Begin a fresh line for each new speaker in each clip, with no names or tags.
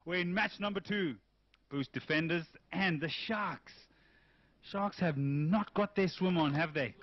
We're in match number 2. Boost defenders and the Sharks. Sharks have not got their swim on, have they?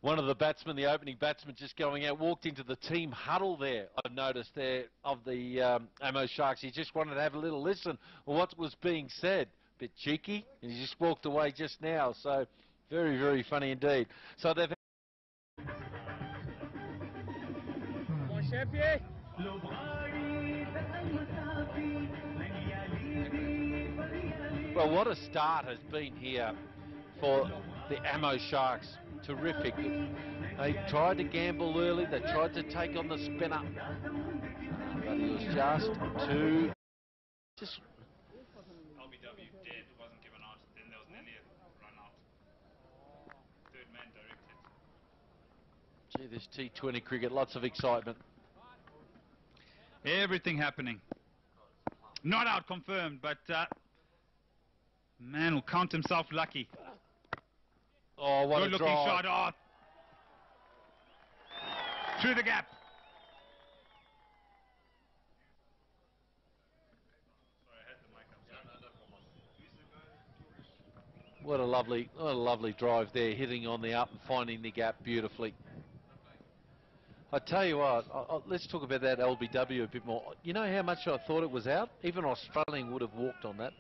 One of the batsmen, the opening batsman, just going out, walked into the team huddle there, I've noticed there, of the Ammo Sharks. He just wanted to have a little listen to what was being said. Bit cheeky, and he just walked away just now. So, very, very funny indeed. So they've... Well, what a start has been here for the Ammo Sharks. Terrific. They tried to gamble early. They tried to take on the spinner. But he was just too...
LBW dead, wasn't given out. Then there was nearly a run out. Third man directed.
Gee, this T20 cricket, lots of excitement.
Everything happening. Not out confirmed, but man will count himself lucky.
Oh, what
good
a
looking
drive.
shot. Oh. Through the gap.
What a lovely drive there, hitting on the up and finding the gap beautifully. I tell you what, let's talk about that LBW a bit more. You know how much I thought it was out? Even Australian would have walked on that.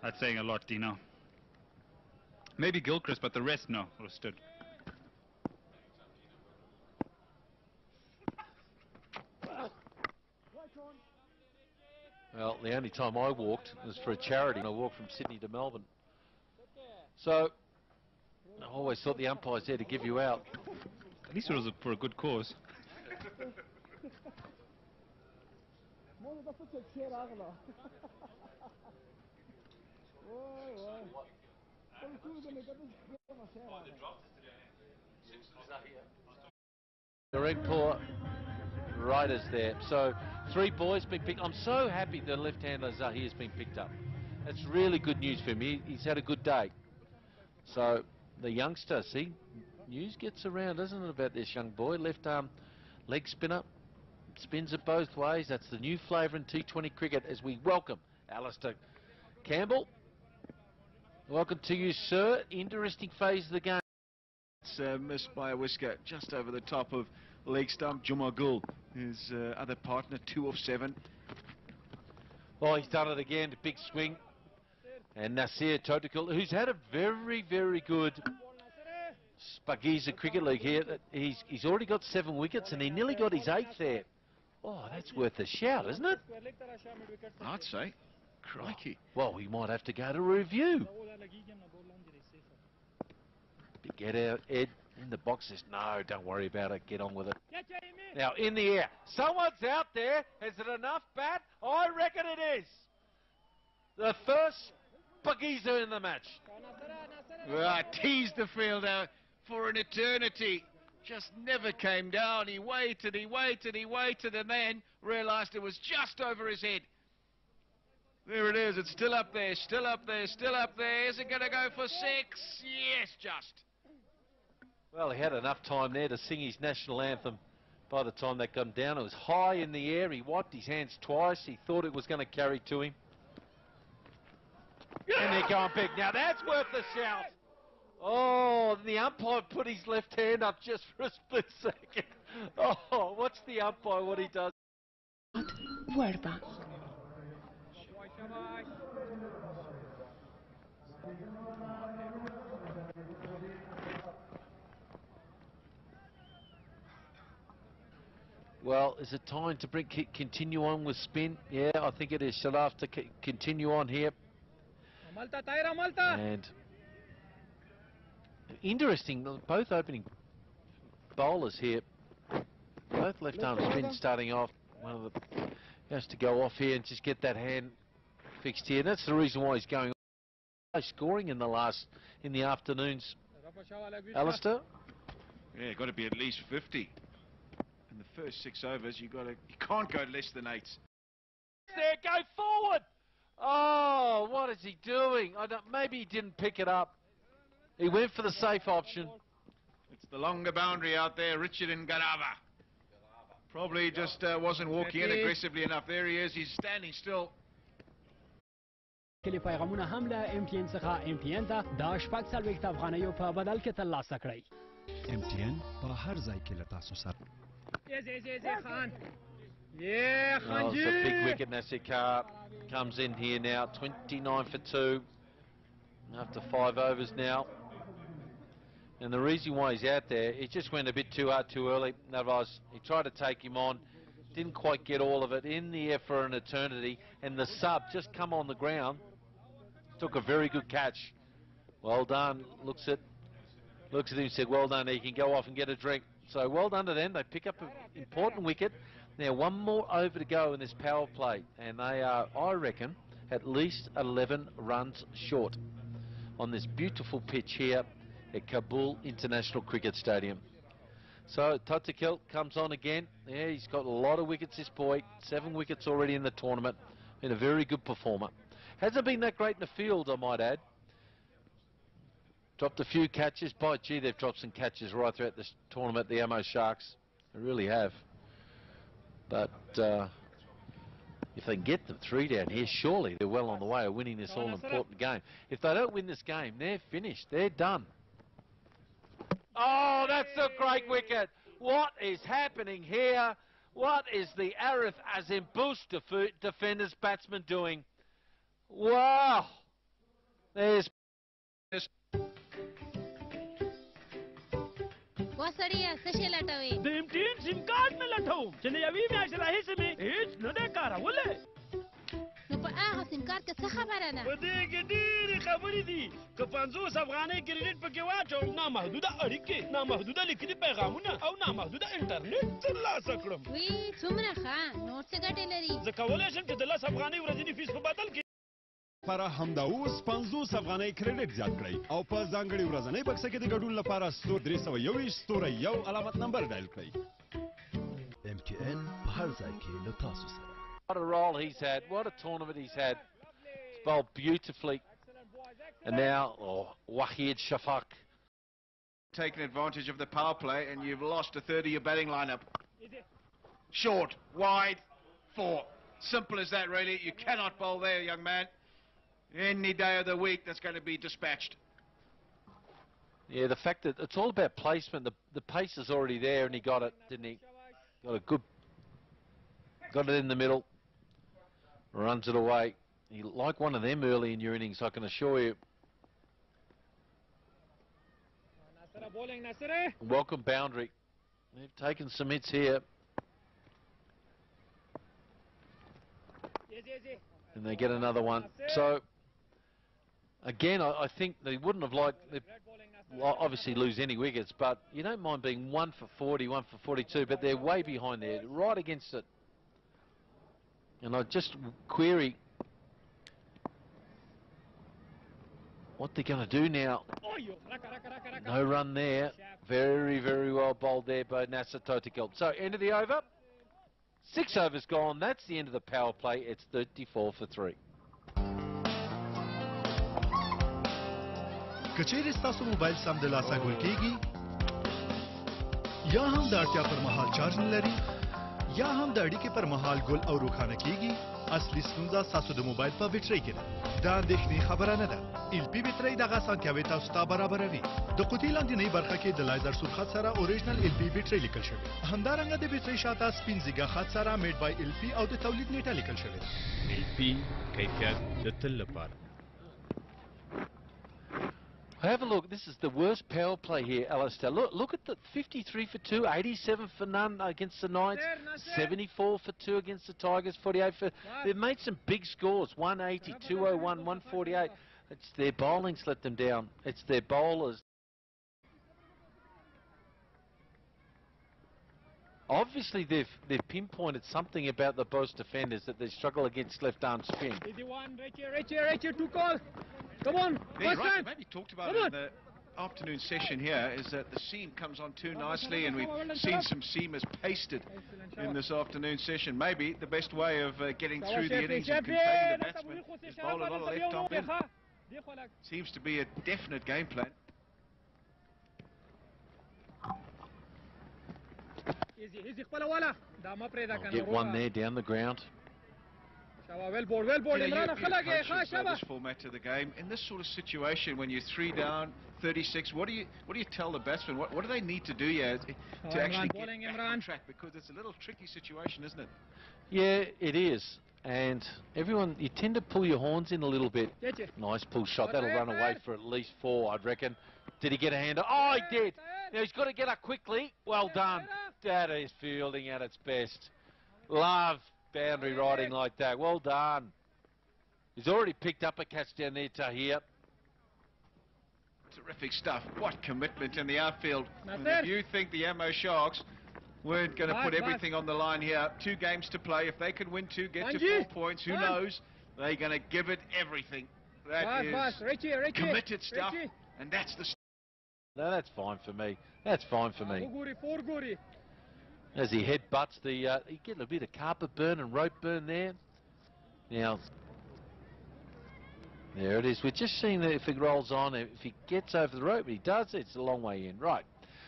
That's saying a lot, Dino. Maybe Gilchrist, but the rest, no, would have stood.
Well, the only time I walked was for a charity. I walked from Sydney to Melbourne. So, I always thought the umpire's there to give you out.
At least it was for a good cause.
Direct poor riders there. So 3 boys been picked. I'm so happy the left-hander Zahir's been picked up. That's really good news for him. He's had a good day. So the youngster, see, news gets around, doesn't it, about this young boy? Left arm leg spinner, spins it both ways. That's the new flavour in T20 cricket as we welcome Alistair Campbell. Welcome to you, sir. Interesting phase of the game.
It's missed by a whisker just over the top of leg stump. Jumagul, his other partner, 2 of 7.
Oh, he's done it again, big swing. And Nasir Totokul, who's had a very, very good SHPAGEEZA Cricket League here. He's already got 7 wickets and he nearly got his 8th there. Oh, that's worth a shout, isn't it?
I'd say. Crikey.
Well, we might have to go to review. Get out, Ed, in the box says, no, don't worry about it, get on with it. Now, in the air, someone's out there. Is it enough bat? I reckon it is. The first SHPAGEEZA in the match.
Teased the fielder for an eternity. Just never came down. He waited, and then realised it was just over his head. There it is. It's still up there, still up there, still up there. Is it going to go for 6? Yes, just.
Well, he had enough time there to sing his national anthem. By the time that got down, it was high in the air. He wiped his hands twice. He thought it was going to carry to him. And they're going big. Now that's worth a shout. Oh, the umpire put his left hand up just for a split second. Oh, watch the umpire, what he does.
Vuelva.
Well, is it time to continue on with spin? Yeah, I think it is. She'll have to continue on here. And interesting, both opening bowlers here. Both left-arm spin starting off. One of the has to go off here and just get that hand fixed here. And that's the reason why he's going on. Scoring in the afternoons. Alistair?
Yeah, got to be at least 50. In the first 6 overs, you can't go less than 8.
There, go forward. Oh, what is he doing? Maybe he didn't pick it up. He went for the safe option.
It's the longer boundary out there, Richard and Garava. Probably just wasn't walking in aggressively enough. There he is. He's standing still.
کلی پیغامونه هم له MTN څخه MTN ته د شپږ څلوېښت افغانیو په بدل کې ترلاسه کړئ.
MTN په هر ځای کې له تاسو سره.
خان.
Oh, it's a big wicket. Nasikar comes in here now. 29 for 2 after 5 overs now. And the reason why he's out there, he just went a bit too hard too early. Otherwise, he tried to take him on. Didn't quite get all of it. In the air for an eternity. And the sub just come on the ground. Took a very good catch. Well done. Looks at him, said, well done. He can go off and get a drink. So well done to them. They pick up an important wicket. Now one more over to go in this power play. And they are, I reckon, at least 11 runs short on this beautiful pitch here at Kabul International Cricket Stadium. So Totikil comes on again. Yeah, he's got a lot of wickets, this boy. 7 wickets already in the tournament. Been a very good performer. Hasn't been that great in the field, I might add. Dropped a few catches. By gee, they've dropped some catches right throughout this tournament, the Ammo Sharks. They really have. But if they can get them 3 down here, surely they're well on the way of winning this all-important game. If they don't win this game, they're finished. They're done. Oh, that's a great wicket. What is happening here? What is the Arif Azim Boost defenders batsman doing? Wow. There's...
وسړیه څه شی لټوي
د MTN سیم کارت مې لټوم چې د یوې میاشتې راهیسې مې هېڅ نه دی کارولی.
نو په هغه سیم کارت کې څه خبره ده؟
په دې کې ډېرې خبرې دي. که 50 افغانۍ کریډټ پکې واچوم، نامحدوده اړیکې، نامحدوده لیکلي پیغامونه او نامحدوده انټرنېټ ترلاسه کړم.
وی څومره ښه، نور څه ګټې لري؟
زه کولی شم چې د 10 افغانۍ ورځني فیس په بدل کې
لپاره همدا اوس 50 افغانۍ کریډټ زیات کړئ او په ځانګړي ورځنۍ بکسه کې د ګډون لپاره *321 علامت نمبر ډایل کړئ. MTN په هر ځای کې له تاسو سره.
What a role he's had. What a tournament he's had. He's bowled beautifully. And now, Wahid Shafaq.
Taking advantage of the power play, and you've lost a third of your batting lineup. Short, wide, 4. Simple as that, really. You cannot bowl there, young man. Any day of the week, that's going to be dispatched.
Yeah, the fact that it's all about placement. The pace is already there, and he got it, didn't he? Got it in the middle. Runs it away. He like one of them early in your innings, I can assure you. Welcome boundary. They've taken some hits here. And they get another one. So, again, I think they wouldn't have liked, obviously lose any wickets, but you don't mind being 1 for 40, 1 for 42, but they're way behind there, right against it. And I just query what they're going to do now. No run there. Very, very well bowled there by Nasser Totikil. So, end of the over. 6 overs gone. That's the end of the power play. It's 34 for 3.
کچېرې ستاسو موبایل سمدلاسه ګل کېږي یا هم د اړتیا پر مهال چارج نه لري یا هم د اړیکې پر مهال ګل او روښانه کېږي، اصلي ستونزه ستاسو د موبایل په بیټرۍ کې ده. دا اندېښنې خبره نه ده. LP بیټرۍ دغه اسانتیاوې تاسو ته برابروي. د قوطۍ لاندنۍ برخه کې د لایزر سور خط سره اوریجنل LP بیټرۍ لیکل شوی. همدارنګه د بیټرۍ شاته سپین زیږه خط سره میډ بای LP او د تولید نیټه لیکل شوی. LP کیفیت د تل لپاره.
Have a look. This is the worst power play here, Alistair. Look at the 53 for 2, 87 for none against the Knights, 74 for 2 against the Tigers, 48 for... They've made some big scores, 180, 201, 148. It's their bowling's let them down. It's their bowlers. Obviously, they've pinpointed something about the Boss defenders that they struggle against left-arm spin.
Right here, 2 calls. Come on,
Yeah, right. Maybe talked about it in the afternoon session here, is that the seam comes on too nicely, and we've seen some seamers pasted in this afternoon session. Maybe the best way of getting through the innings and containing the batsman is bowl a lot of left-arm in. Seems to be a definite game plan.
I'll get one there down the ground.
You coach this format to the game. In this sort of situation, when you're 3 down, 36, what do you tell the batsmen? What do they need to do here to actually get back on track? Because it's a little tricky situation, isn't it?
Yeah, it is. And everyone, you tend to pull your horns in a little bit. Nice pull shot. That'll run away for at least 4, I'd reckon. Did he get a hander? Oh, he did. Now he's got to get up quickly. Well done. That is fielding at its best. Love boundary riding like that. Well done. He's already picked up a catch down there, Tahir.
Terrific stuff. What commitment in the outfield. And if you think the Ammo Sharks weren't going to put everything on the line here, 2 games to play. If they can win 2, get to 4 points, who knows? They're going to give it everything. That is committed stuff, and that's the...
No, that's fine for me. That's fine for me. As he headbutts the, he get a bit of carpet burn and rope burn there. Now, there it is. We're just seeing that if it rolls on, if he gets over the rope, he does, it's a long way in. Right.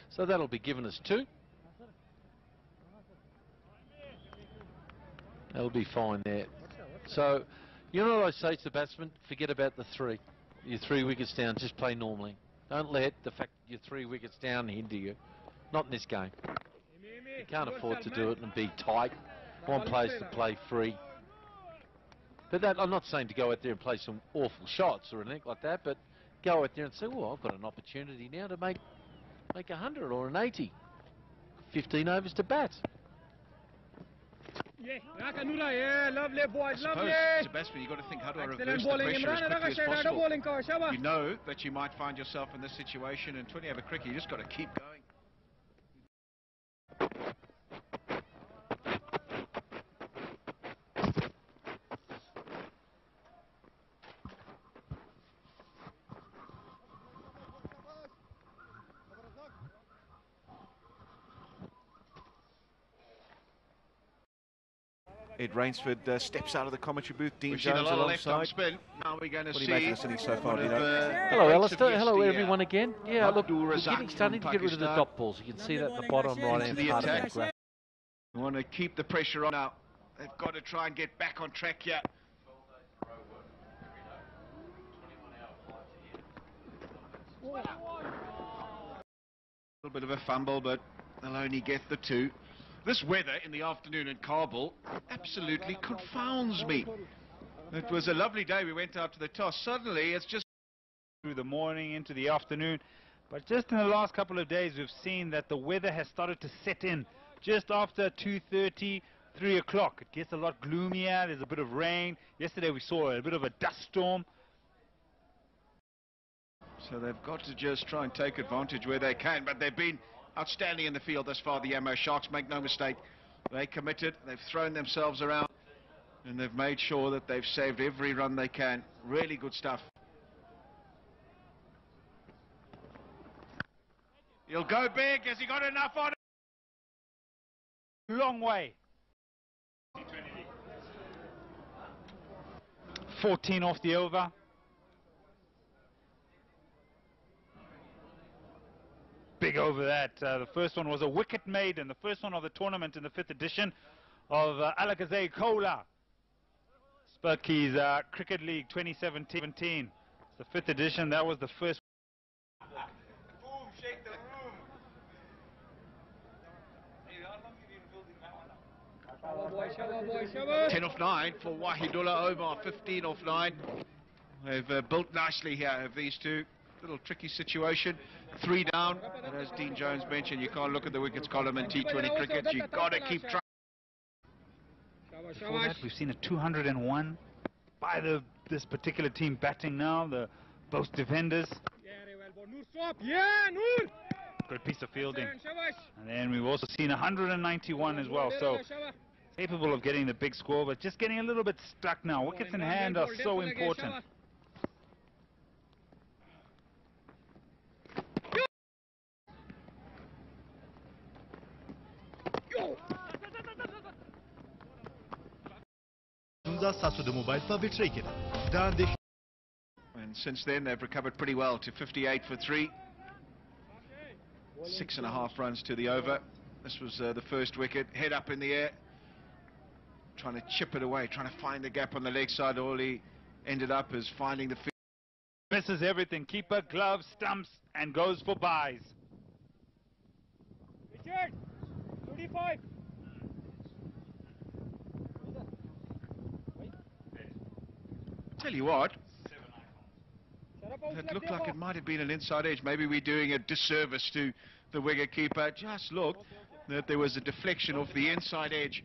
So that'll be giving us 2. That'll be fine there. So, you know what I say to the batsman? Forget about the 3. You're 3 wickets down, just play normally. Don't let the fact that you're 3 wickets down hinder you. Not in this game. You can't afford to do it and be tight. I want players to play free. But that, I'm not saying to go out there and play some awful shots or anything like that, but go out there and say, oh, I've got an opportunity now to make 100 or an 80. 15 overs to bat.
Lovely boy, lovely. As a batsman, you've got to think how to reverse the pressure as quickly as possible. You know that you might find yourself in this situation, and 20 over cricket, you just got to keep going. Ed Rainsford steps out of the commentary booth. Dean Jones alongside. Spin. Now we're going to see. What do you make of this inning so far,
hello, Alistair. Hello, everyone again. Yeah, look, we're starting to get rid of the dot balls. You can see that at the bottom right-hand part of the graph.
We want to keep the pressure on now. They've got to try and get back on track here. A little bit of a fumble, but they'll only get the 2. This weather in the afternoon in Kabul absolutely confounds me. It was a lovely day. We went out to the toss. Suddenly, it's just
through the morning into the afternoon. But just in the last couple of days, we've seen that the weather has started to set in just after 2:30, 3 o'clock. It gets a lot gloomier. There's a bit of rain. Yesterday, we saw a bit of a dust storm.
So they've got to just try and take advantage where they can. But they've been outstanding in the field thus far, the Ammo Sharks. Make no mistake, they committed, they've thrown themselves around, and they've made sure that they've saved every run they can. Really good stuff. He'll go big. Has he got enough on it?
Long way. 14 off the over. Big over that. The first one was a wicket maiden, the first one of the tournament in the 5th edition of Alakazay Kola. SHPAGEEZA Cricket League 2017. It's the 5th edition. That was the first.
Boom, shake the room. 10 off 9 for Wahidullah Omar. 15 off 9. They've built nicely here, have these two. Little tricky situation. 3 down, and as Dean Jones mentioned, you can't look at the wickets column in T20 cricket. You've got to keep trying.
Before that, we've seen a 201 by this particular team batting now, both defenders. Good piece of fielding. And then we've also seen 191 as well, so capable of getting the big score, but just getting a little bit stuck now. Wickets in hand are so important.
And since then they've recovered pretty well to 58 for 3. 6.5 runs to the over. This was the first wicket. Head up in the air, trying to chip it away, trying to find the gap on the leg side. All he ended up is finding the field.
Misses everything. Keeper, gloves, stumps, and goes for buys.
Richard, 25.
Tell you what, it looked like it might have been an inside edge. Maybe we're doing a disservice to the wicket keeper. Just look that there was a deflection off the inside edge.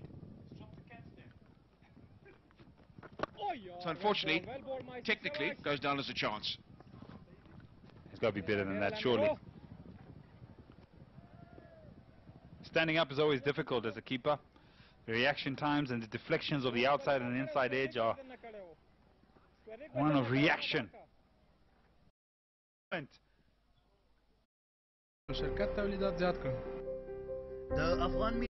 So unfortunately, technically, goes down as a chance.
It's got to be better than that, surely. Standing up is always difficult as a keeper. The reaction times and the deflections of the outside and inside edge are one of reaction.
شرکت تولیدات زیاد کړو
د افغان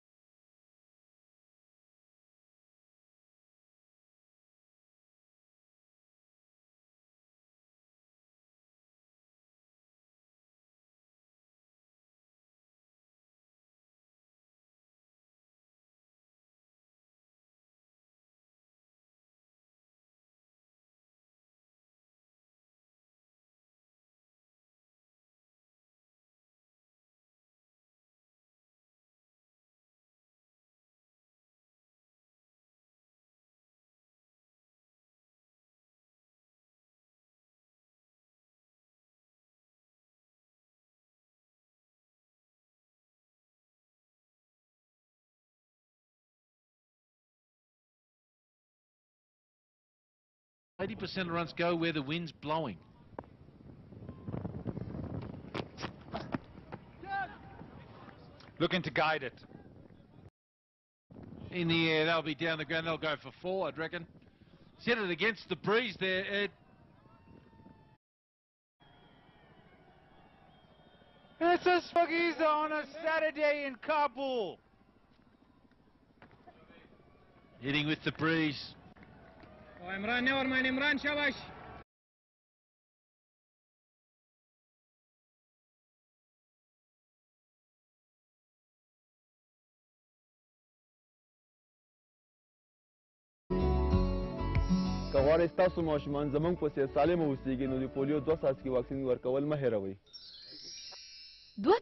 of runs go where the wind's blowing.
Looking to guide it.
In the air, they'll be down the ground. They'll go for 4, I'd reckon. Set it against the breeze there, Ed.
It's a SHPAGEEZA on a Saturday in Kabul.
Hitting with the breeze.
Imran, never mind, Imran, shabash.
که غواړئ ستاسو ماشومان زموږ په څېر سالم واوسېږي نو د پولیو 2 څاڅکي واکسین ورکول مه هېروئ.